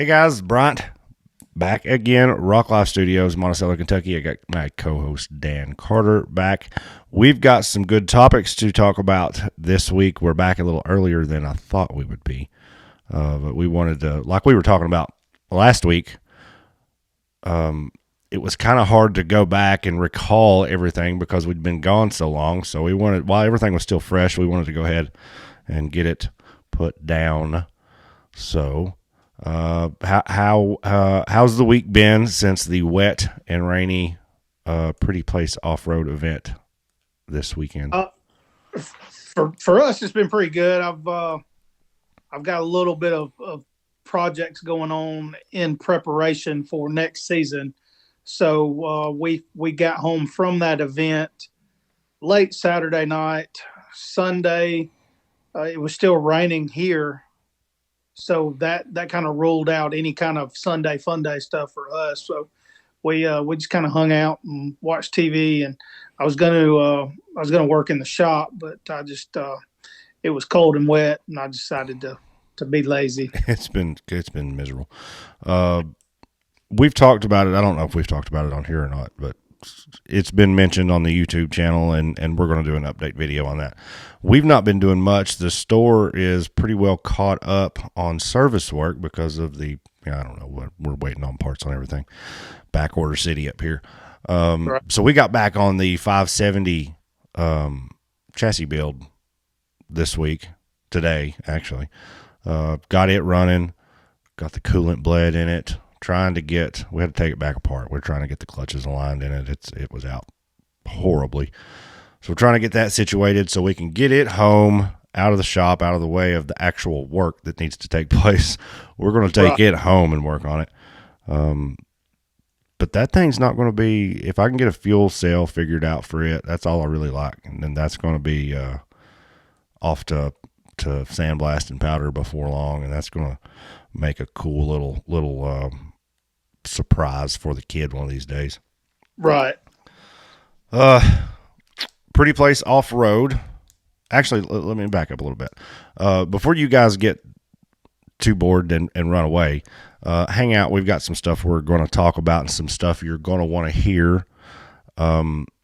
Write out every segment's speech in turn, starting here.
guys, Bryant back again, Rock Life Studios, Monticello, Kentucky. I got my co-host Dan Carter back. We've got some good topics to talk about this week. We're back a little earlier than I thought we would be, but we wanted to, like we were talking about last week, it was kind of hard to go back and recall everything because we'd been gone so long. So we wanted, while everything was still fresh, we wanted to go ahead and get it put down. So, how's the week been since the wet and rainy, Pretty Place Offroad event this weekend? For us, it's been pretty good. I've got a little bit of projects going on in preparation for next season. So we got home from that event late Saturday night. Sunday, it was still raining here. So that kind of ruled out any kind of Sunday fun day stuff for us. So we just kind of hung out and watched TV. And I was gonna work in the shop, but I just it was cold and wet, and I decided to be lazy. It's been miserable. We've talked about it. I don't know if we've talked about it on here or not, but it's been mentioned on the YouTube channel, and we're going to do an update video on that. We've not been doing much. The store is pretty well caught up on service work because of the, I don't know what, we're waiting on parts on everything. Back order city up here. Right. So we got back on the 570 chassis build this week, today actually. Got it running, got the coolant bled in it. We had to take it back apart. We're trying to get the clutches aligned in it. It was out horribly. So we're trying to get that situated so we can get it home, out of the shop, out of the way of the actual work that needs to take place. We're going to take it home and work on it. But that thing's not going to be, if I can get a fuel cell figured out for it, that's all I really like. And then that's going to be off to sandblast and powder before long. And that's going to make a cool little surprise for the kid one of these days. Right. Pretty Place Offroad. Actually, let me back up a little bit. Before you guys get too bored and run away, hang out. We've got some stuff we're going to talk about and some stuff you're going to want to hear,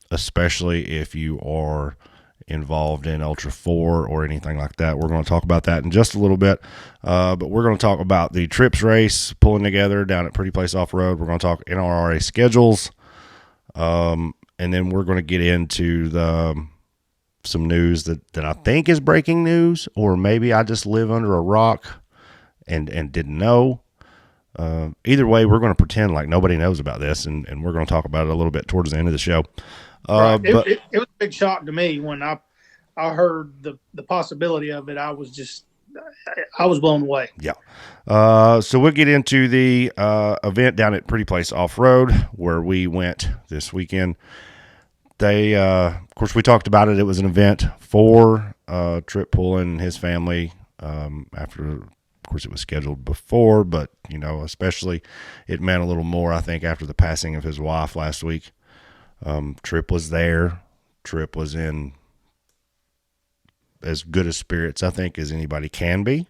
especially if you are involved in Ultra 4 or anything like that. We're going to talk about that in just a little bit, but we're going to talk about the trips race pulling together down at Pretty Place Offroad. We're going to talk NRRA schedules, and then we're going to get into some news that I think is breaking news, or maybe I just live under a rock and didn't know. Either way, we're going to pretend like nobody knows about this, and we're going to talk about it a little bit towards the end of the show. Right. It was a big shock to me when I heard the possibility of it. I was blown away. Yeah. So we'll get into the event down at Pretty Place Offroad where we went this weekend. They, of course, we talked about it. It was an event for Trip Pullen and his family. After, of course, it was scheduled before, but especially it meant a little more, I think, after the passing of his wife last week. Trip was there. Trip was in as good a spirits, I think, as anybody can be.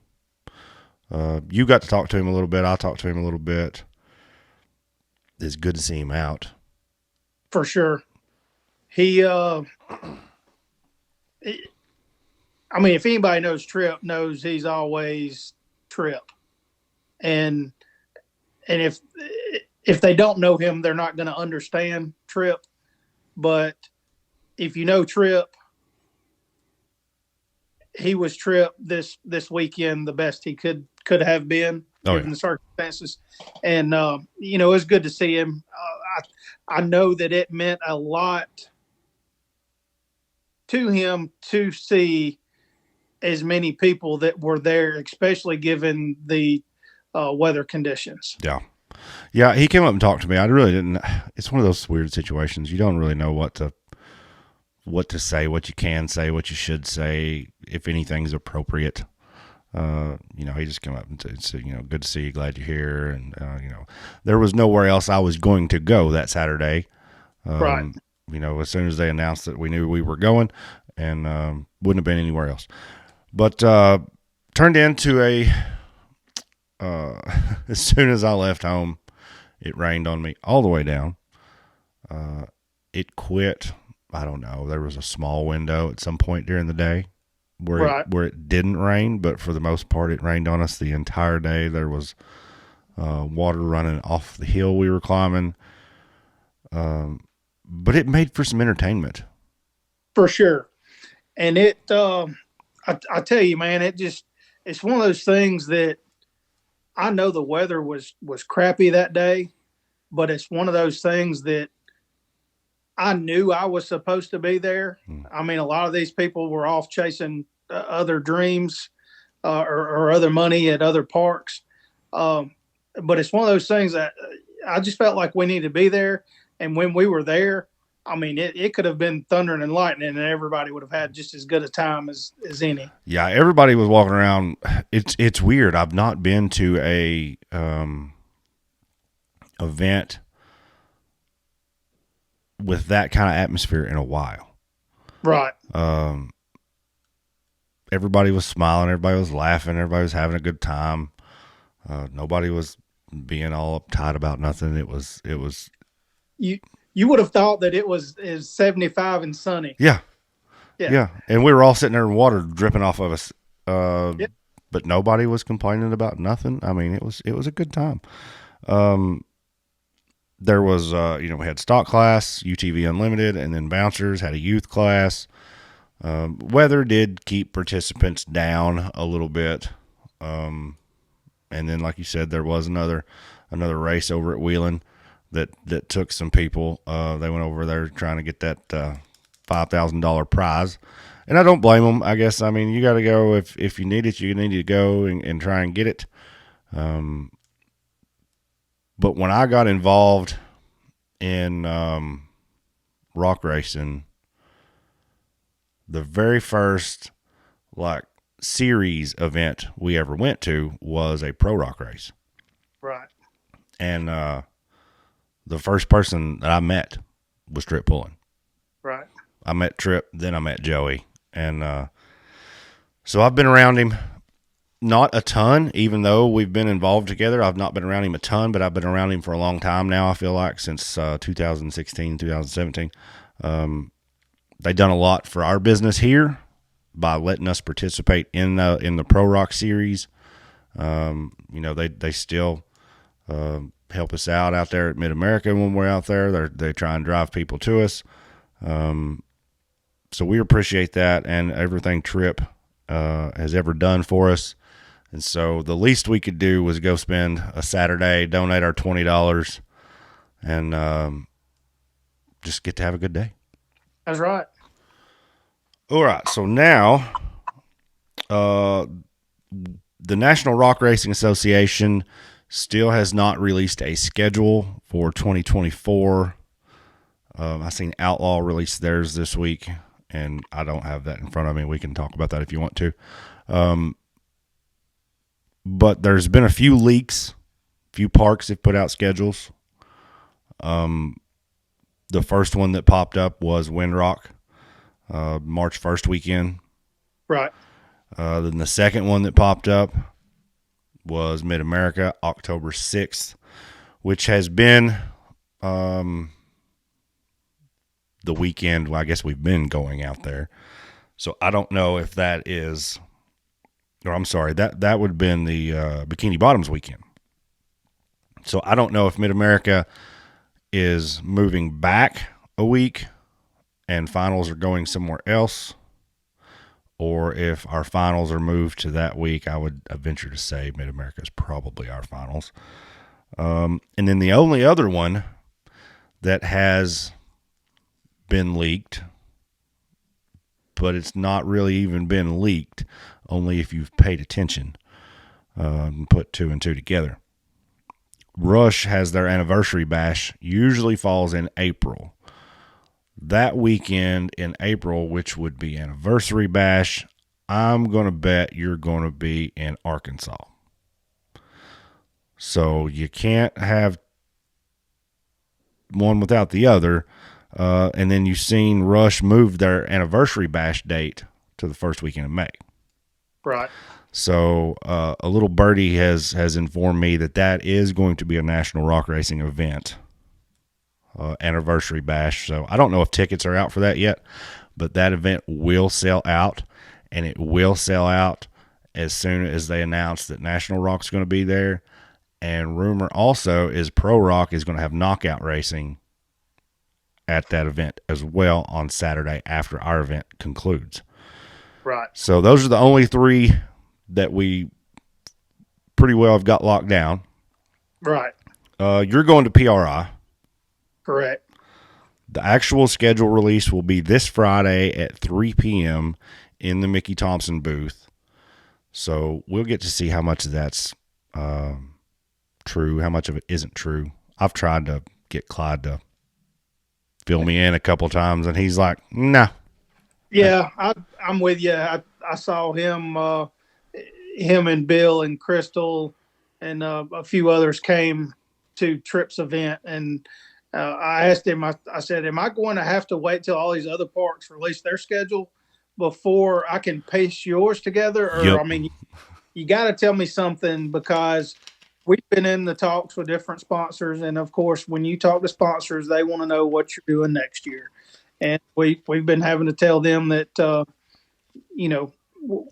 You got to talk to him a little bit. I talked to him a little bit. It's good to see him out. For sure. He, I mean, if anybody knows Trip, knows he's always Trip. And if they don't know him, they're not going to understand Trip. But if you know Trip, he was Trip this weekend the best he could have been given the circumstances. And it was good to see him. I know that it meant a lot to him to see as many people that were there, especially given the weather conditions. Yeah, he came up and talked to me. I really didn't. It's one of those weird situations. You don't really know what to say, what you can say, what you should say, if anything's appropriate. He just came up and said, good to see you, glad you're here. And, there was nowhere else I was going to go that Saturday. Right. As soon as they announced that we knew we were going, and wouldn't have been anywhere else. But turned into uh, as soon as I left home, it rained on me all the way down. It quit. I don't know. There was a small window at some point during the day Right. where it didn't rain, but for the most part, it rained on us the entire day. There was water running off the hill we were climbing, but it made for some entertainment. For sure. And I tell you, man, it's one of those things that I know the weather was crappy that day, but it's one of those things that I knew I was supposed to be there. I mean, a lot of these people were off chasing other dreams or other money at other parks. Um, but it's one of those things that I just felt like we needed to be there. And when we were there, I mean, it could have been thundering and lightning, and everybody would have had just as good a time as any. Yeah, everybody was walking around. It's weird. I've not been to a event with that kind of atmosphere in a while. Right. Everybody was smiling. Everybody was laughing. Everybody was having a good time. Nobody was being all uptight about nothing. It was You you would have thought that it was 75 and sunny. yeah, Yeah. yeah. And we were all sitting there in water dripping off of us. Yep. But nobody was complaining about nothing. I mean, it was a good time. Um, there was we had stock class, UTV Unlimited, and then bouncers had a youth class. Weather did keep participants down a little bit. And then, like you said, there was another race over at Wheeling that took some people. They went over there trying to get that $5,000 prize, and I don't blame them. I guess, I mean, you got to go if you need it. You need to go and try and get it. But when I got involved in rock racing, the very first like series event we ever went to was a pro rock race. Right. And the first person that I met was Trip Pullen. Right. I met Trip, then I met Joey. And so I've been around him not a ton, even though we've been involved together. I've not been around him a ton, but I've been around him for a long time now, I feel like, since 2016, 2017. They've done a lot for our business here by letting us participate in the Pro Rock series. They still help us out there at Mid America when we're out there. They try and drive people to us. So we appreciate that and everything Trip has ever done for us. And so the least we could do was go spend a Saturday, donate our $20, and just get to have a good day. That's right. All right, so now the National Rock Racing Association still has not released a schedule for 2024. I seen Outlaw release theirs this week, and I don't have that in front of me. We can talk about that if you want to. But there's been a few leaks. Few parks have put out schedules. The first one that popped up was Windrock, March 1st weekend. Right. Then the second one that popped up was Mid America, October 6th, which has been the weekend. I guess we've been going out there. So I don't know if that is, or I'm sorry, that would have been the Bikini Bottoms weekend. So I don't know if Mid America is moving back a week and finals are going somewhere else, or if our finals are moved to that week. I would venture to say Mid America is probably our finals. And then the only other one that has been leaked, but it's not really even been leaked, only if you've paid attention and put two and two together. Rush has their anniversary bash, usually falls in April. That weekend in April, which would be anniversary bash, I'm going to bet you're going to be in Arkansas. So you can't have one without the other. And then you've seen Rush move their anniversary bash date to the first weekend of May. Right. So a little birdie has informed me that is going to be a national rock racing event, anniversary bash. So I don't know if tickets are out for that yet, but that event will sell out, and it will sell out as soon as they announce that National Rock's going to be there. And rumor also is Pro Rock is going to have knockout racing at that event as well on Saturday after our event concludes. Right. So those are the only three that we pretty well have got locked down. Right. You're going to PRI. Correct. The actual schedule release will be this Friday at 3 p.m. in the Mickey Thompson booth. So we'll get to see how much of that's true, how much of it isn't true. I've tried to get Clyde to fill me in a couple times, and he's like, "Nah." Yeah, I'm with you. I saw him and Bill and Crystal and a few others came to Tripp's event, and I asked him. I said, "Am I going to have to wait till all these other parks release their schedule before I can pace yours together?" Or Yep. I mean, you got to tell me something, because we've been in the talks with different sponsors, and of course, when you talk to sponsors, they want to know what you're doing next year, and we've been having to tell them that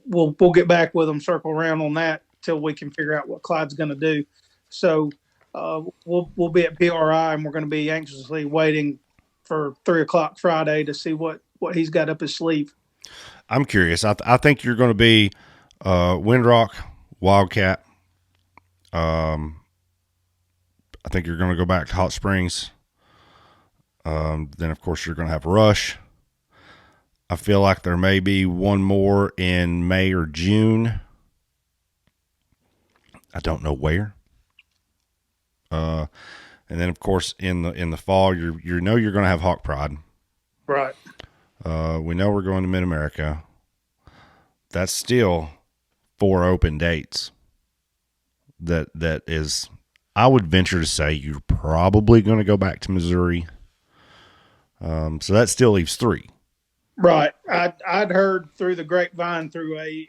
we'll get back with them, circle around on that till we can figure out what Clyde's going to do. So we'll be at PRI, and we're going to be anxiously waiting for 3:00 Friday to see what he's got up his sleeve. I'm curious. I think you're going to be Windrock, Wildcat. I think you're going to go back to Hot Springs. Then, of course, you're going to have Rush. I feel like there may be one more in May or June. I don't know where. And then, of course, in the fall, you're going to have Hawk Pride. Right. We know we're going to Mid America. That's still 4 open dates. That is, I would venture to say you're probably going to go back to Missouri. So that still leaves 3. Right. I'd heard through the grapevine through a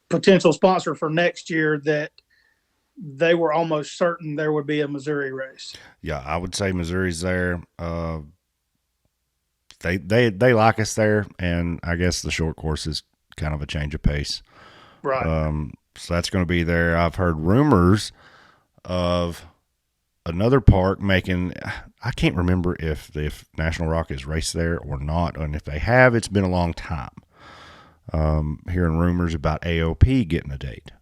potential sponsor for next year that they were almost certain there would be a Missouri race. Yeah, I would say Missouri's there. They like us there, and I guess the short course is kind of a change of pace. Right. So that's going to be there. I've heard rumors of another park making. I can't remember if National Rock has raced there or not, and if they have, it's been a long time. Hearing rumors about AOP getting a date.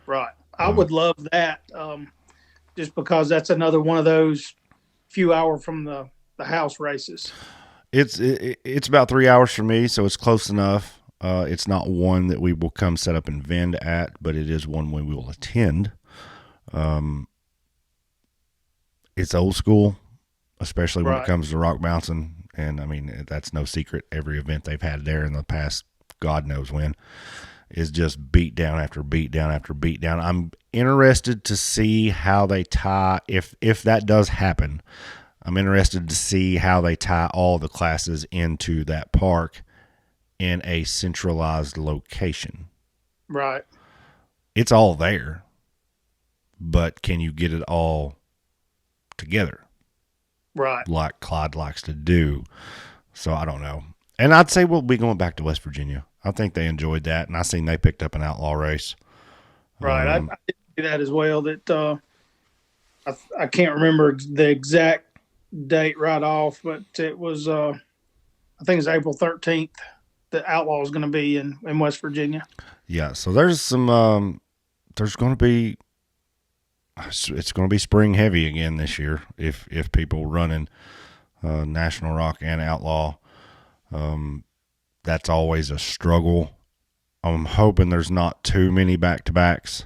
Right. I would love that, just because that's another one of those few hour from the house races. It's about 3 hours for me, so it's close enough. It's not one that we will come set up and vend at, but it is one we will attend. It's old school, especially when it comes to Rock Bouncing. And, I mean, that's no secret. Every event they've had there in the past, God knows when, is just beat down after beat down after beat down. I'm interested to see how they tie, if that does happen, I'm interested to see how they tie all the classes into that park in a centralized location. Right. It's all there, but can you get it all together? Right. Like Clyde likes to do. So I don't know. And I'd say we'll be going back to West Virginia. I think they enjoyed that, and I seen they picked up an outlaw race. Right. I did see that as well. That I can't remember the exact date right off, but it was I think it's April 13th. The Outlaw is going to be in West Virginia. Yeah, so there's some there's going to be, it's going to be spring heavy again this year if people running National Rock and Outlaw. That's always a struggle. I'm hoping there's not too many back-to-backs.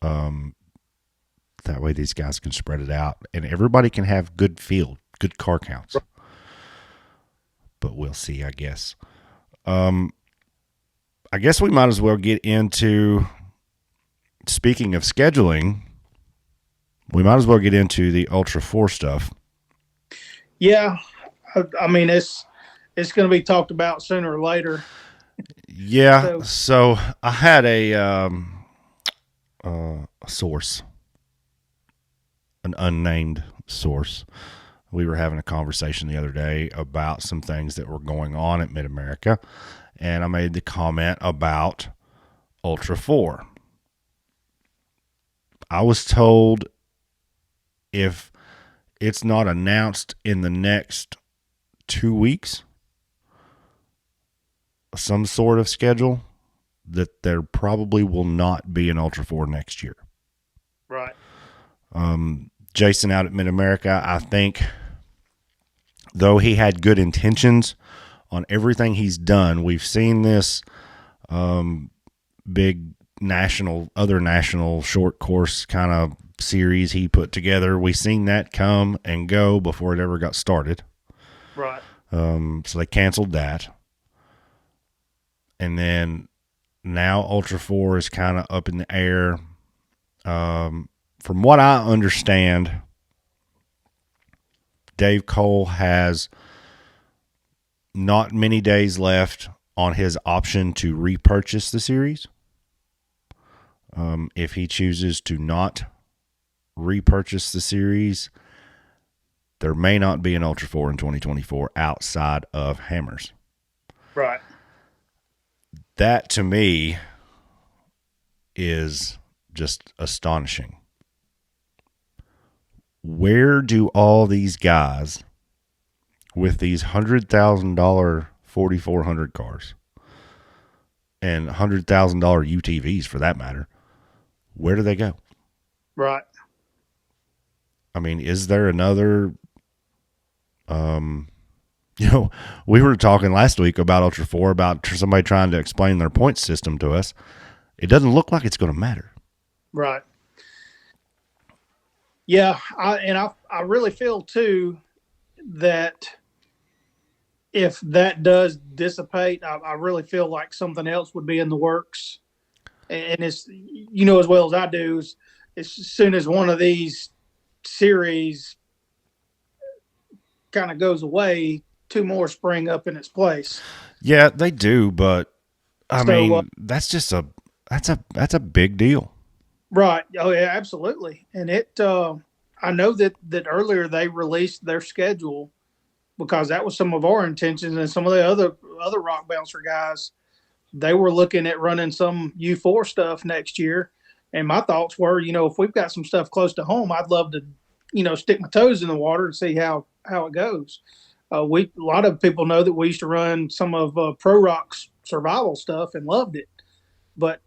That way these guys can spread it out and everybody can have good car counts. But we'll see, I guess. I guess we might as well get into, speaking of scheduling, we might as well get into the Ultra 4 stuff. Yeah. I mean, it's going to be talked about sooner or later. Yeah. So So I had a source, an unnamed source. We were having a conversation the other day about some things that were going on at Mid America, and I made the comment about Ultra 4. I was told if it's not announced in the next 2 weeks, some sort of schedule, that there probably will not be an Ultra 4 next year. right, Jason out at Mid America, I think, though he had good intentions on everything he's done, we've seen this big other national short course kind of series he put together. We seen that come and go before it ever got started. right, So they canceled that. And then now Ultra 4 is kind of up in the air. From what I understand, Dave Cole has not many days left on his option to repurchase the series. If he chooses to not repurchase the series, there may not be an Ultra 4 in 2024 outside of Hammers. right, That to me is just astonishing. Where do all these guys with these $100,000 4,400 cars and $100,000 UTVs for that matter, where do they go? right. I mean, is there another? You know, we were talking last week about Ultra 4, about somebody trying to explain their point system to us. It doesn't look like it's going to matter. Right. Yeah, I really feel too that if that does dissipate, I really feel like something else would be in the works. And it's, as well as I do, is as soon as one of these series kind of goes away, two more spring up in its place. Yeah, they do, but I So mean, that's a big deal. right, oh yeah, absolutely. And I know that earlier they released their schedule because that was some of our intentions, and some of the other rock bouncer guys, they were looking at running some U4 stuff next year. And my thoughts were, if we've got some stuff close to home, I'd love to, stick my toes in the water and see how it goes. A lot of people know that we used to run some of Pro Rock's survival stuff and loved it, but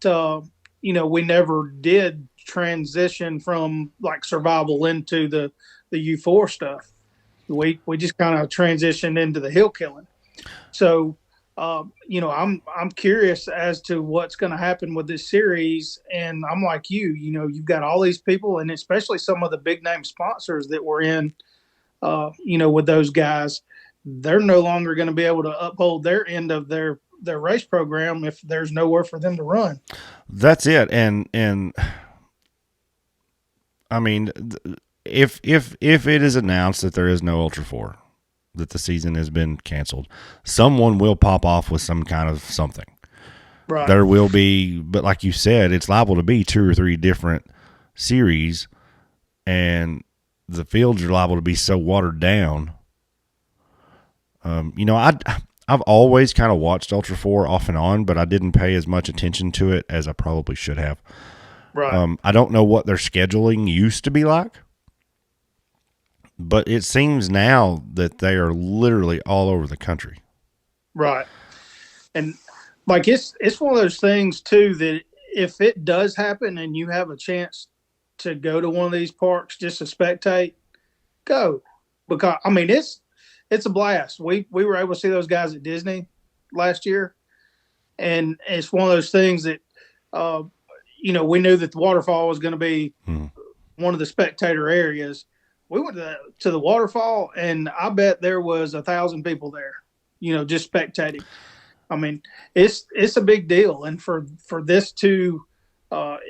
we never did transition from like survival into the U4 stuff. We just kind of transitioned into the hill killing. So, I'm curious as to what's going to happen with this series, and I'm like you. You've got all these people, and especially some of the big name sponsors that were in, with those guys. They're no longer going to be able to uphold their end of their race program if there's nowhere for them to run. That's it. And I mean, if it is announced that there is no Ultra 4, that the season has been canceled, someone will pop off with some kind of something. Right. There will be, but like you said, it's liable to be 2 or 3 different series, and the fields are liable to be so watered down. I've always kind of watched Ultra 4 off and on, but I didn't pay as much attention to it as I probably should have. Right. I don't know what their scheduling used to be like, but it seems now that they are literally all over the country. Right. And like it's one of those things too that if it does happen and you have a chance to go to one of these parks just to spectate, go, because I mean it's a blast. We were able to see those guys at Disney last year, and it's one of those things that we knew that the waterfall was going to be one of the spectator areas. We went to the waterfall, and I bet there was 1,000 people there, just spectating. I mean, it's a big deal, and for this to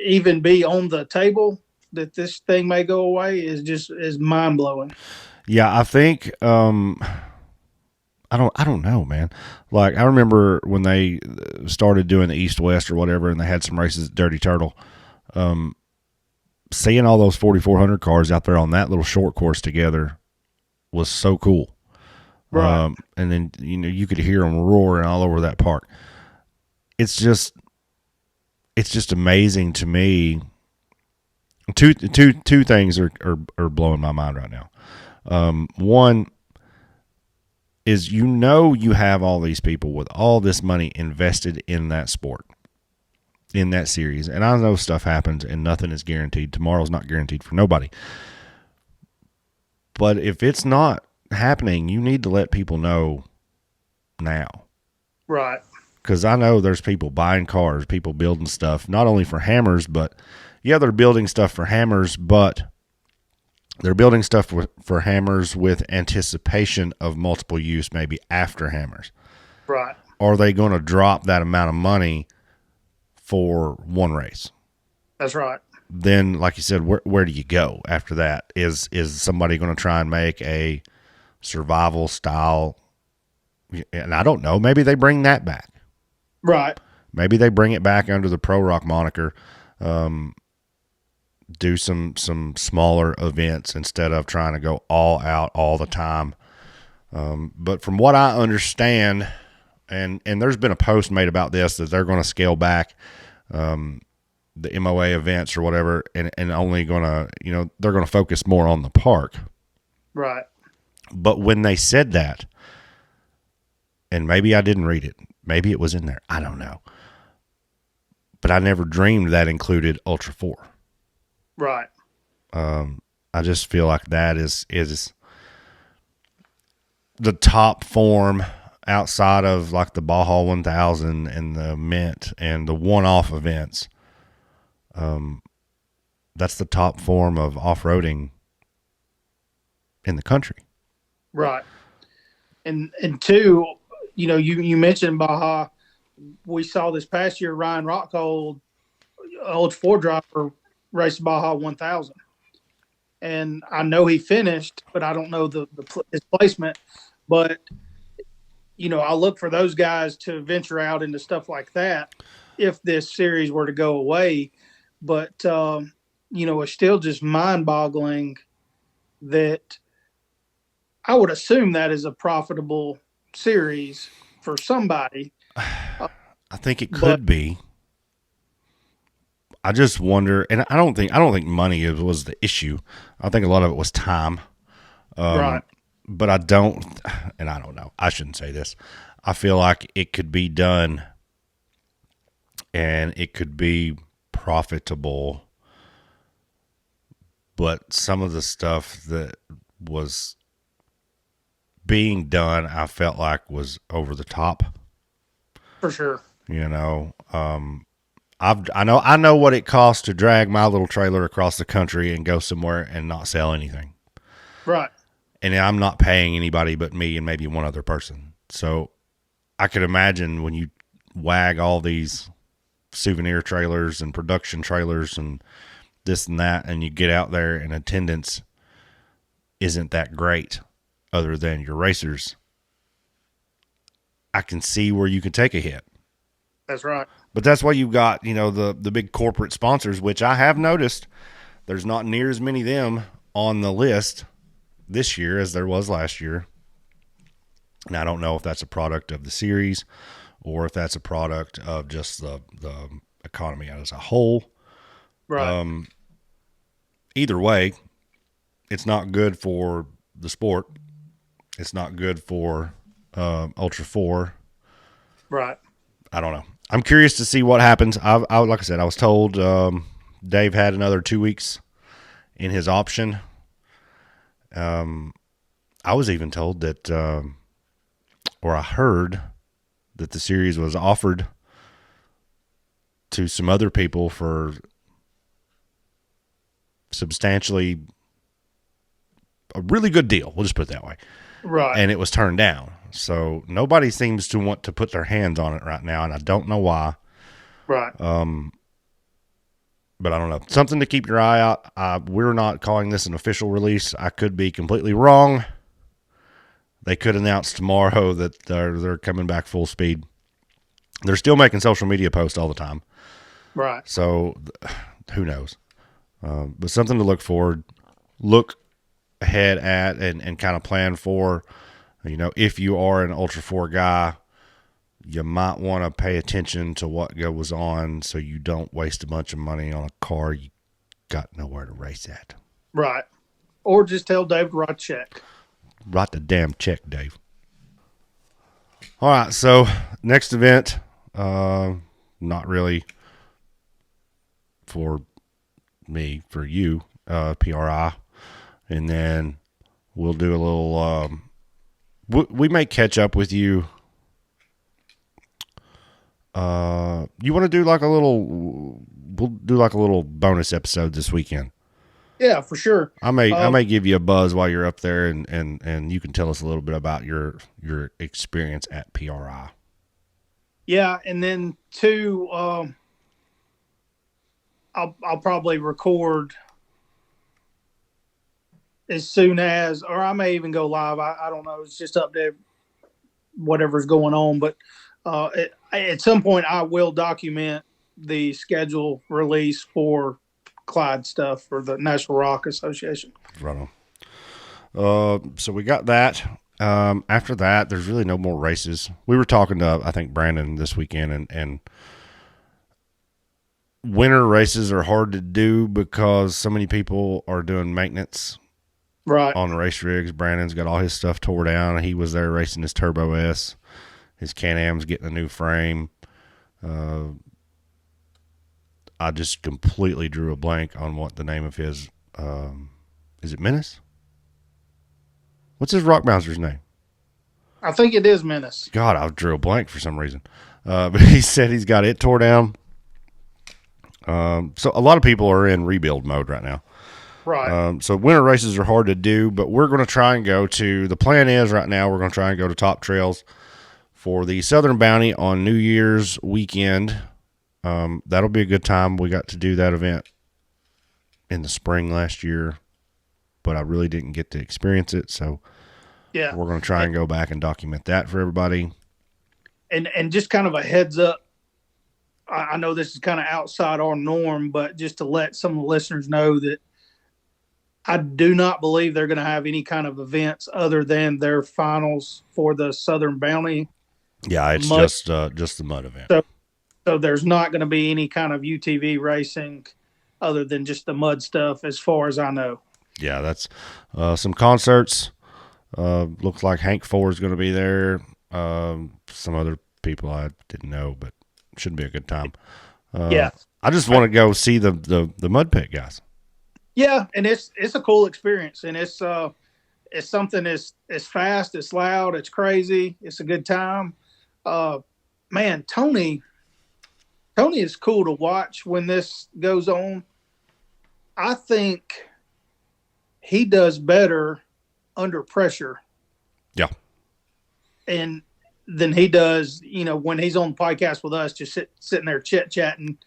even be on the table that this thing may go away is mind blowing. Yeah, I think I don't know, man. Like I remember when they started doing the East West or whatever, and they had some races at Dirty Turtle. Seeing all those 4,400 cars out there on that little short course together was so cool. Right. And then you could hear them roaring all over that park. It's just amazing to me. Two things are blowing my mind right now. One is you have all these people with all this money invested in that sport, in that series. And I know stuff happens and nothing is guaranteed. Tomorrow's not guaranteed for nobody. But if it's not happening, you need to let people know now. Right. Because I know there's people buying cars, people building stuff, not only for hammers, but they're building stuff for hammers, but they're building stuff for hammers with anticipation of multiple use, maybe after hammers. Right. Are they going to drop that amount of money for one race? That's right. Then, like you said, where do you go after that? Is somebody going to try and make a survival style? And I don't know. Maybe they bring that back. Right. Maybe they bring it back under the Pro Rock moniker. Do some smaller events instead of trying to go all out all the time. But from what I understand, and there's been a post made about this, that they're going to scale back the MOA events or whatever, and only going to, they're going to focus more on the park. Right. But when they said that, and maybe I didn't read it, maybe it was in there, I don't know. But I never dreamed that included Ultra 4. Right. I just feel like that is the top form outside of like the Baja 1000 and the Mint and the one-off events. That's the top form of off-roading in the country. Right. And two, you mentioned Baja. We saw this past year Ryan Rockhold, Ultra 4 driver, race Baja 1000. And I know he finished, but I don't know his placement. But, I look for those guys to venture out into stuff like that if this series were to go away. But, it's still just mind-boggling that I would assume that is a profitable series for somebody. I think it could be. I just wonder, and I don't think money was the issue. I think a lot of it was time. Right. But I don't know. I shouldn't say this. I feel like it could be done and it could be profitable. But some of the stuff that was being done, I felt like was over the top. For sure. I know what it costs to drag my little trailer across the country and go somewhere and not sell anything. Right. And I'm not paying anybody but me and maybe one other person. So I could imagine when you wag all these souvenir trailers and production trailers and this and that, and you get out there and attendance isn't that great other than your racers, I can see where you can take a hit. That's right. But that's why you've got, the big corporate sponsors, which I have noticed there's not near as many of them on the list this year as there was last year. And I don't know if that's a product of the series or if that's a product of just the economy as a whole. Right. Either way, it's not good for the sport. It's not good for Ultra 4. Right. I don't know. I'm curious to see what happens. I like I said, I was told Dave had another 2 weeks in his option. I was even told that, or I heard that the series was offered to some other people for substantially a really good deal. We'll just put it that way. Right. And it was turned down. So nobody seems to want to put their hands on it right now, and I don't know why. Right. But I don't know. Something to keep your eye out. We're not calling this an official release. I could be completely wrong, they could announce tomorrow that they're coming back full speed. They're still making social media posts all the time. Right. So who knows? But something to look ahead at, and kind of plan for. If you are an Ultra 4 guy, you might want to pay attention to what goes on so you don't waste a bunch of money on a car you got nowhere to race at. Right. Or just tell Dave to write a check. Write the damn check, Dave. All right, so next event, not really for me, for you, PRI. And then we'll do a little, we may catch up with you. You want to do we'll do like a little bonus episode this weekend. Yeah, for sure. I may give you a buzz while you're up there, and you can tell us a little bit about your experience at PRI. Yeah, and then two, I'll probably record as soon as, or I may even go live. I don't know. It's just up to whatever's going on. But at some point, I will document the schedule release for Clyde stuff for the National Rock Association. Right on. So we got that. After that, there's really no more races. We were talking to, I think, Brandon this weekend, and winter races are hard to do because so many people are doing maintenance on the race rigs. Brandon's got all his stuff tore down. He was there racing his Turbo S. His Can-Am's getting a new frame. I just completely drew a blank on what the name of his, is it Menace? What's his rock bouncer's name? I think it is Menace. God, I drew a blank for some reason. But he said he's got it tore down. So a lot of people are in rebuild mode right now. Right. So winter races are hard to do, but we're going to try and the plan is right now we're going to try and go to Top Trails for the Southern Bounty on New Year's weekend. That'll be a good time. We got to do that event in the spring last year, but I really didn't get to experience it. So yeah, we're going to try and go back and document that for everybody. And just kind of a heads up, I know this is kind of outside our norm, but just to let some of the listeners know that I do not believe they're going to have any kind of events other than their finals for the Southern Bounty. Yeah, it's just the mud event. So there's not going to be any kind of UTV racing other than just the mud stuff, as far as I know. Yeah, that's some concerts. Looks like Hank Ford is going to be there. Some other people I didn't know, but should be a good time. Yeah, I just want to go see the mud pit guys. Yeah, and it's a cool experience, and it's something it's fast, it's loud, it's crazy, it's a good time. Man, Tony is cool to watch when this goes on. I think he does better under pressure. Yeah. And than he does, when he's on the podcast with us, just sitting there chit-chatting.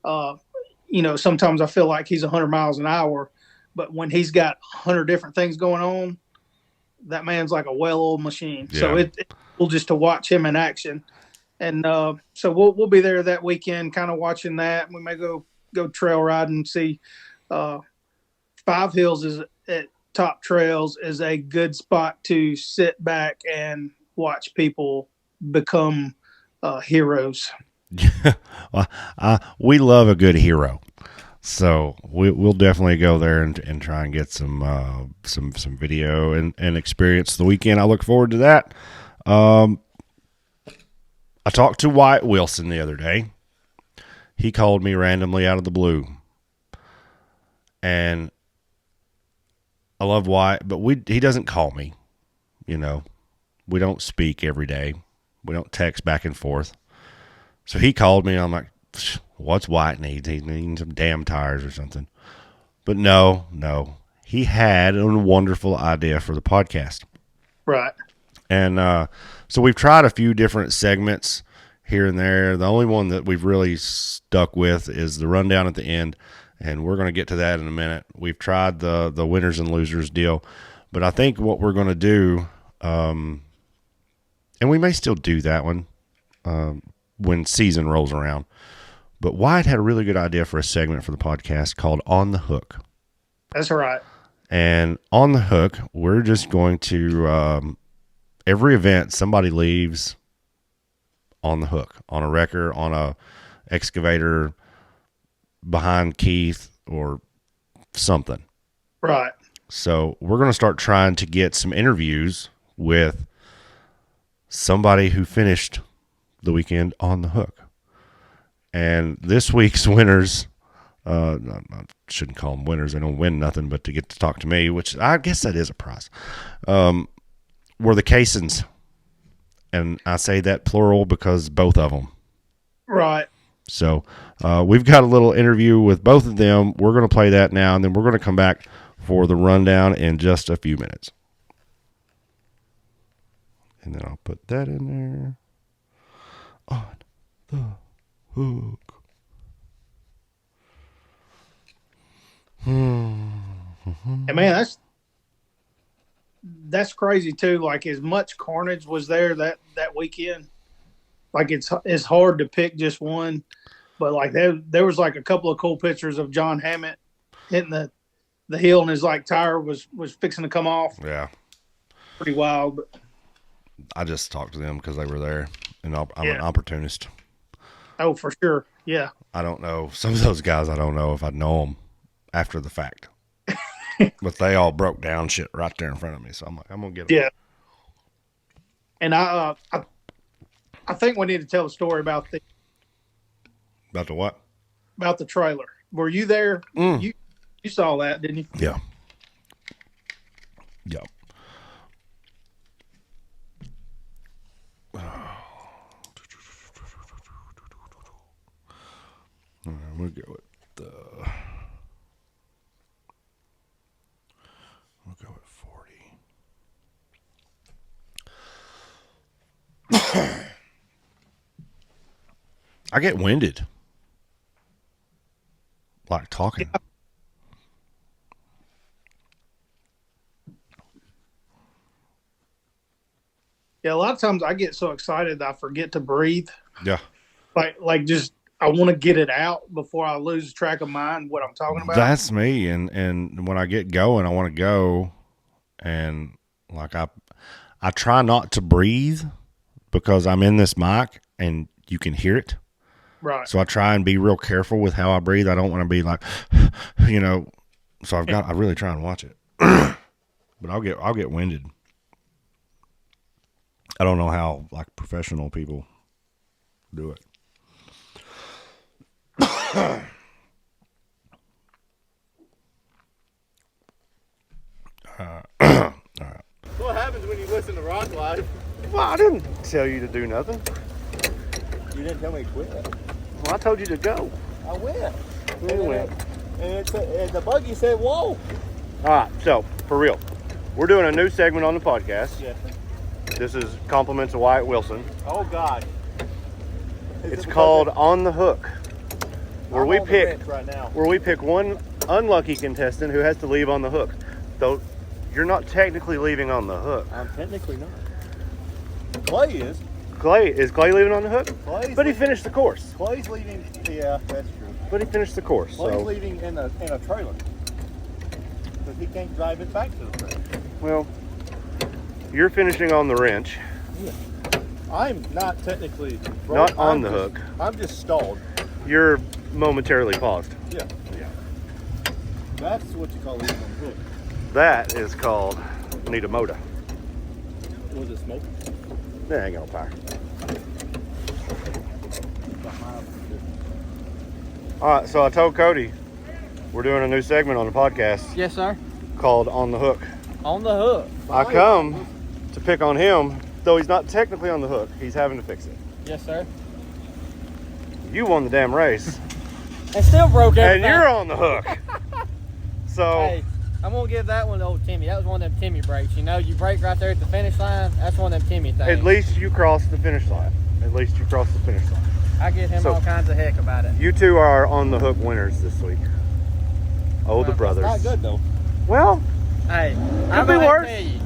Sometimes I feel like he's 100 miles an hour, but when he's got 100 different things going on, that man's like a well-oiled machine. Yeah. So it's cool just to watch him in action. And so we'll be there that weekend, kind of watching that. We may go trail riding. See, Five Hills is at Top Trails is a good spot to sit back and watch people become heroes. We love a good hero, so we'll definitely go there and try and get some video and experience the weekend. I look forward to that. I talked to Wyatt Wilson the other day. He called me randomly out of the blue. And I love Wyatt, but he doesn't call me. We don't speak every day. We don't text back and forth. So he called me, and I'm like, what's Wyatt need? He's needing some damn tires or something. But no. He had a wonderful idea for the podcast. Right. And so we've tried a few different segments here and there. The only one that we've really stuck with is the rundown at the end, and we're going to get to that in a minute. We've tried the winners and losers deal, but I think what we're going to do And we may still do that one when season rolls around. But Wyatt had a really good idea for a segment for the podcast called On the Hook. That's right. And on the hook, we're just going to, every event, somebody leaves on the hook, on a wrecker, on a excavator, behind Keith, or something. Right. So we're going to start trying to get some interviews with somebody who finished the weekend on the hook. And this week's winners, I shouldn't call them winners. They don't win nothing but to get to talk to me, which I guess that is a prize, were the Caissons. And I say that plural because both of them. Right. So we've got a little interview with both of them. We're going to play that now, and then we're going to come back for the rundown in just a few minutes. And then I'll put that in there. On the hook. And man, that's crazy too. Like, as much carnage was there that weekend. Like, it's hard to pick just one, but like there was like a couple of cool pictures of John Hammett hitting the hill, and his like tire was fixing to come off. Yeah, pretty wild. But I just talked to them because they were there, and I'm an opportunist. Oh, for sure. Yeah. I don't know some of those guys. I don't know if I know them after the fact, but they all broke down shit right there in front of me. So I'm like, I'm gonna get them. Yeah. And I think we need to tell a story about the what? About the trailer. Were you there? You saw that, didn't you? Yeah. Yeah. We'll go with we'll go with 40. I get winded, like talking. Yeah, a lot of times I get so excited that I forget to breathe. Yeah. Like just I want to get it out before I lose track of mind what I'm talking about. That's me, and when I get going, I want to go, and like I try not to breathe because I'm in this mic and you can hear it. Right. So I try and be real careful with how I breathe. I don't want to be like, So I really try and watch it, but I'll get winded. I don't know how like professional people do it. All right. What happens when you listen to Rock Live? Well, I didn't tell you to do nothing. You didn't tell me to quit. Well, I told you to go. I went. You went. And the buggy said, whoa. All right, so for real, we're doing a new segment on the podcast. Yeah. This is compliments of Wyatt Wilson. Oh, God. It's called On the Hook, where we pick right now. where we pick one unlucky contestant who has to leave on the hook. Though you're not technically leaving on the hook. I'm technically not. Clay is. Is Clay leaving on the hook? Clay's But he leaving. finished the course. Clay's leaving. Yeah, that's true. But he finished the course. Clay's So leaving in a trailer. Because he can't drive it back to the trailer. well, you're finishing on the wrench. Yeah. I'm not technically Not on the hook. I'm just stalled. You're momentarily paused. Yeah. Yeah. That's what you call leaving on the hook. That is called need a motor. Was it smoke? That ain't gonna fire. All right, so I told Cody we're doing a new segment on the podcast Yes, sir. called On the Hook. On the hook. I come to pick on him, though he's not technically on the hook. He's having to fix it. Yes, sir. You won the damn race, And still broke and everything. you're on the hook. So Hey, I'm gonna give that one to old Timmy. That was one of them Timmy breaks. You know, you break right there at the finish line. That's one of them Timmy things. at least you crossed the finish line. At least you crossed the finish line. I give him So- all kinds of heck about it. You two are on the hook winners this week. Oh, the brothers. Not good though. Well, Hey, Could I'm be gonna worse. tell you.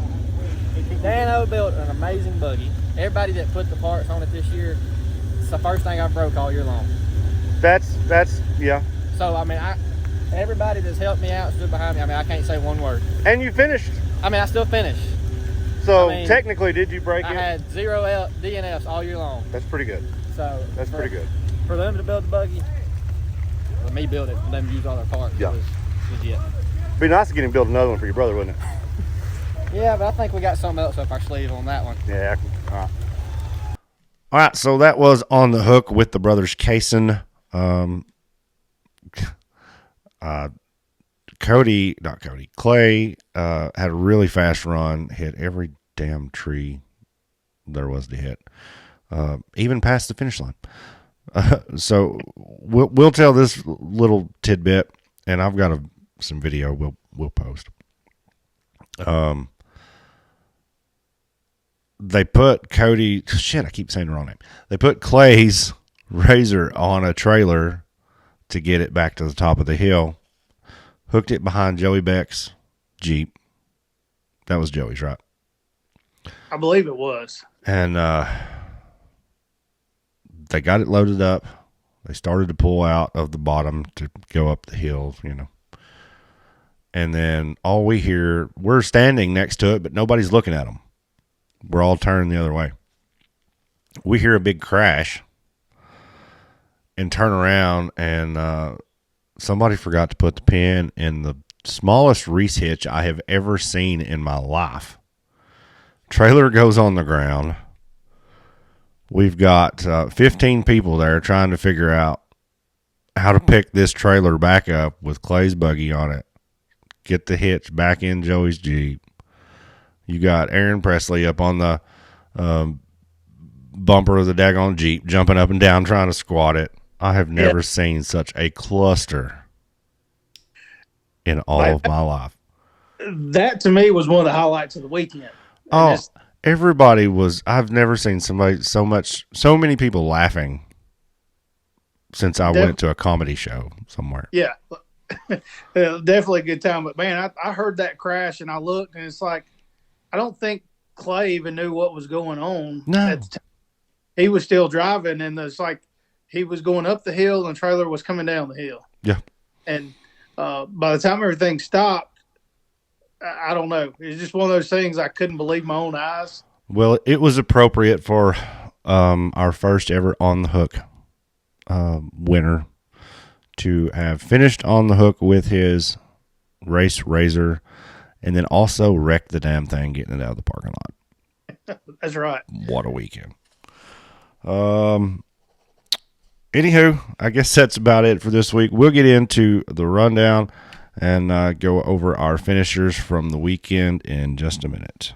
It could Dano built an amazing buggy. Everybody that put the parts on it this year, it's the first thing I broke all year long. That's yeah. So I mean, everybody that's helped me out, stood behind me. I mean, I can't say one word. And you finished. I mean, I still finished. So I mean, technically, did you break it? I had 0 DNFs all year long. That's pretty good. So That's pretty good. For them to build the buggy, for me build it, for them to use all their parts, Yeah. was legit. It'd be nice to get him build another one for your brother, wouldn't it? Yeah, but I think we got something else up our sleeve on that one. Yeah. All right. All right. So that was On the Hook with the brothers Kaysen. Clay had a really fast run, hit every damn tree there was to hit, even past the finish line. So we'll tell this little tidbit, and I've got some video we'll post. They put Cody. Shit, I keep saying the wrong name. They put Clay's Razor on a trailer to get it back to the top of the hill. Hooked it behind Joey Beck's Jeep. That was Joey's, right? I believe it was. And they got it loaded up. They started to pull out of the bottom to go up the hill, you know. And then all we hear, we're standing next to it, but nobody's looking at them. We're all turned the other way. We hear a big crash and turn around, and somebody forgot to put the pin in the smallest Reese hitch I have ever seen in my life. Trailer goes on the ground. We've got 15 people there trying to figure out how to pick this trailer back up with Clay's buggy on it. Get the hitch back in Joey's Jeep. You got Aaron Presley up on the bumper of the daggone Jeep, jumping up and down trying to squat it. I have never seen such a cluster in all of my life. That to me was one of the highlights of the weekend. Oh, everybody was. I've never seen so many people laughing since I went to a comedy show somewhere. Yeah, definitely a good time. But man, I heard that crash and I looked, and it's like, I don't think Clay even knew what was going on. No. At the time. He was still driving, and it's like he was going up the hill and the trailer was coming down the hill. Yeah. And by the time everything stopped, I don't know. It's just one of those things I couldn't believe my own eyes. Well, it was appropriate for our first ever On the Hook winner to have finished On the Hook with his race Razor, and then also wrecked the damn thing getting it out of the parking lot. That's right. What a weekend. Anywho, I guess that's about it for this week. We'll get into the rundown and go over our finishers from the weekend in just a minute.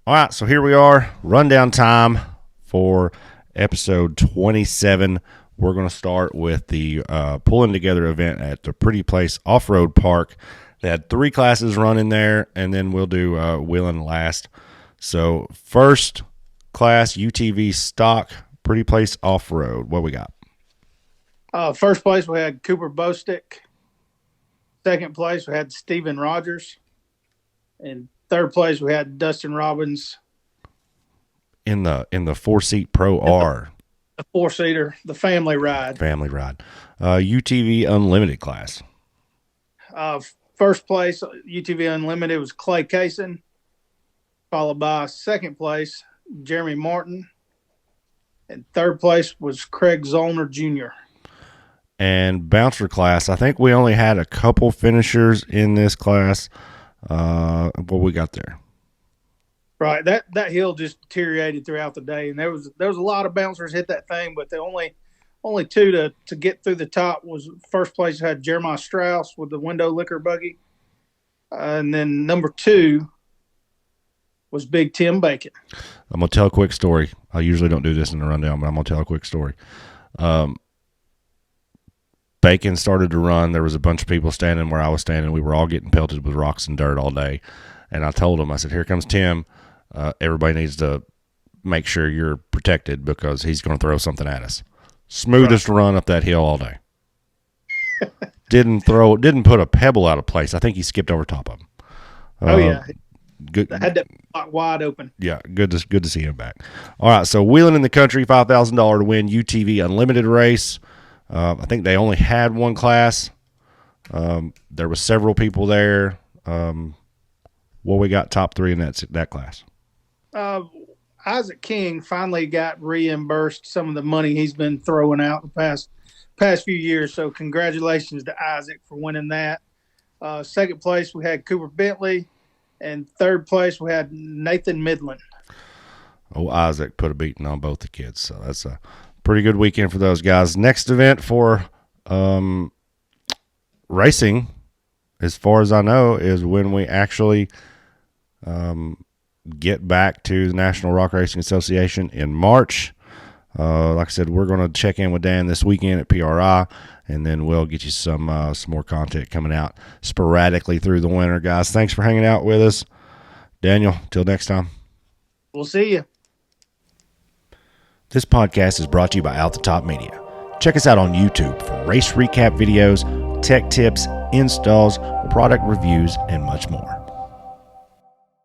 All right, so here we are. Rundown time for episode 27. We're going to start with the pulling together event at the Pretty Place Offroad Park. They had 3 classes running there, and then we'll do wheeling last. So first class, UTV stock, Pretty Place Offroad. What we got? First place, we had Cooper Bostick. Second place, we had Steven Rogers. And third place, we had Dustin Robbins. In the 4-seat Pro R. The 4-seater, the family ride. UTV Unlimited class. First place, UTV Unlimited, was Clay Kaysen, followed by second place, Jeremy Martin, and third place was Craig Zollner Jr. And bouncer class, I think we only had a couple finishers in this class. What we got there? Right, that hill just deteriorated throughout the day, and there was a lot of bouncers hit that thing, but the only 2 to get through the top was first place had Jeremiah Strauss with the window liquor buggy, and then number 2 was Big Tim Bacon. I'm gonna tell a quick story. I usually don't do this in the rundown, but I'm gonna tell a quick story. Bacon started to run. There was a bunch of people standing where I was standing. We were all getting pelted with rocks and dirt all day, and I told him, I said, "Here comes Tim. Everybody needs to make sure you're protected because he's going to throw something at us." Smoothest run up that hill all day. Didn't put a pebble out of place. I think he skipped over top of him. Yeah. good. I had that block wide open. Yeah, good to see him back. All right, so Wheeling in the Country, $5,000 to win UTV Unlimited race. I think they only had one class. There was several people there. What we got top three in that class? Isaac King finally got reimbursed some of the money he's been throwing out the past few years. So congratulations to Isaac for winning that. Second place, we had Cooper Bentley. And third place, we had Nathan Midland. Oh, Isaac put a beating on both the kids. So that's a pretty good weekend for those guys. Next event for racing, as far as I know, is when we actually get back to the National Rock Racing Association in March. Like I said, we're going to check in with Dan this weekend at PRI, and then we'll get you some more content coming out sporadically through the winter, guys. Thanks for hanging out with us. Daniel, till next time. We'll see you. This podcast is brought to you by Out the Top Media. Check us out on YouTube for race recap videos, tech tips, installs, product reviews, and much more.